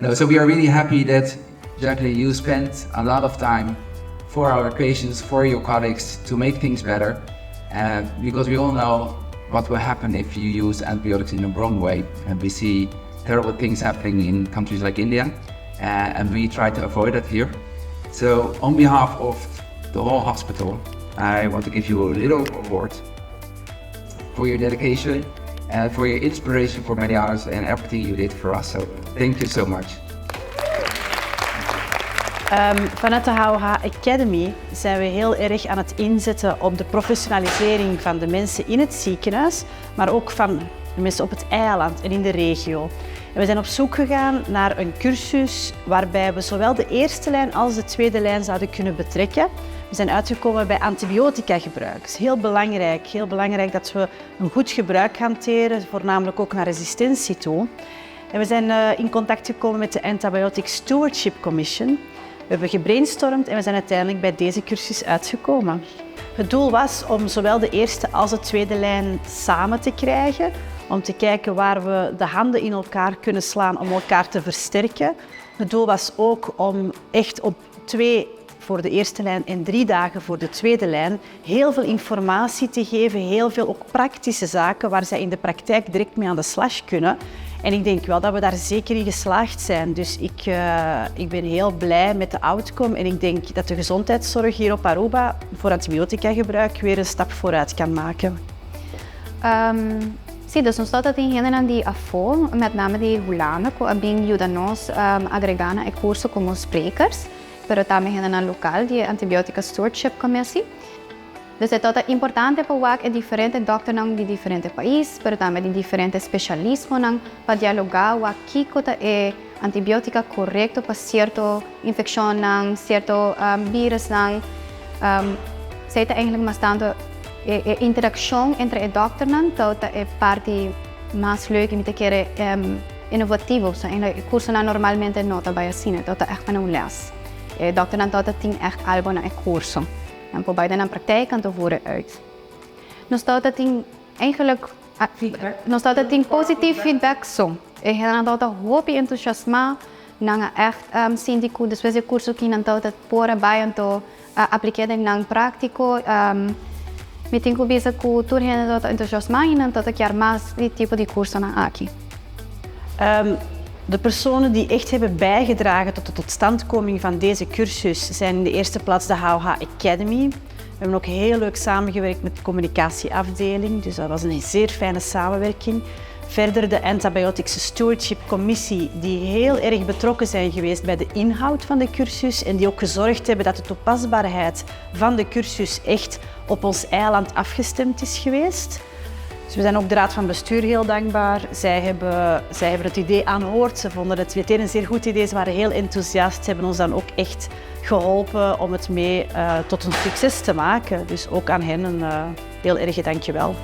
So we are really happy that, Jacqueline, you spent a lot of time for our patients, for your colleagues, to make things better. Because we all know what will happen if you use antibiotics in the wrong way. And we see terrible things happening in countries like India. And we try to avoid that here. So on behalf of the whole hospital, I want to give you a little award for your dedication and for your inspiration for many others and everything you did for us. So thank you so much. Vanuit de HOH Academy zijn we heel erg aan het inzetten op de professionalisering van de mensen in het ziekenhuis, maar ook van de mensen op het eiland en in de regio. En we zijn op zoek gegaan naar een cursus waarbij we zowel de eerste lijn als de tweede lijn zouden kunnen betrekken. We zijn uitgekomen bij antibiotica-gebruik. Het is heel belangrijk dat we een goed gebruik hanteren, voornamelijk ook naar resistentie toe. En we zijn in contact gekomen met de Antibiotic Stewardship Commission. We hebben gebrainstormd en we zijn uiteindelijk bij deze cursus uitgekomen. Het doel was om zowel de eerste als de tweede lijn samen te krijgen, om te kijken waar we de handen in elkaar kunnen slaan om elkaar te versterken. Het doel was ook om echt op 2 voor de eerste lijn en 3 dagen voor de tweede lijn heel veel informatie te geven, heel veel ook praktische zaken waar zij in de praktijk direct mee aan de slag kunnen. En ik denk wel dat we daar zeker in geslaagd zijn. Dus ik ben heel blij met de outcome en ik denk dat de gezondheidszorg hier op Aruba voor antibiotica-gebruik weer een stap vooruit kan maken. Sim, dus nós estamos tendo de afo, met name de Hulana, que ajuda nós agregar na curso como sprekers, pero também na local de antibiotica stewardship commissie. Dus het is importante para que diferentes doctores de diferentes países, pero também de diferentes especialistas para dialogar com aquilo é antibiotica correto para certa infecção, certo vírus. Zij is eigenlijk bastante interação entre o dokter dat é parte mais leuk en te innovativo. O curso normalmente não trabalha assim, dat é echt een les. O dokter dat tem echt algo na curso. En probeer dan praktijk aan te voeren uit. Nós temos positief feedback zo. Ik heb dat hoop en entusiasme na echt sindico dus we curso que não tá por baie to aplicar na prático me tenho visto que tu hen dat entusiasme en dan dat ik jaar mais die type de curso na aqui. De personen die echt hebben bijgedragen tot de totstandkoming van deze cursus zijn in de eerste plaats de HOH Academy. We hebben ook heel leuk samengewerkt met de communicatieafdeling, dus dat was een zeer fijne samenwerking. Verder de Antibiotic Stewardship Commissie, die heel erg betrokken zijn geweest bij de inhoud van de cursus en die ook gezorgd hebben dat de toepasbaarheid van de cursus echt op ons eiland afgestemd is geweest. Dus we zijn ook de Raad van Bestuur heel dankbaar. Zij hebben het idee aanhoord. Ze vonden het meteen een zeer goed idee. Ze waren heel enthousiast. Ze hebben ons dan ook echt geholpen om het mee tot een succes te maken. Dus ook aan hen een heel erg dankjewel.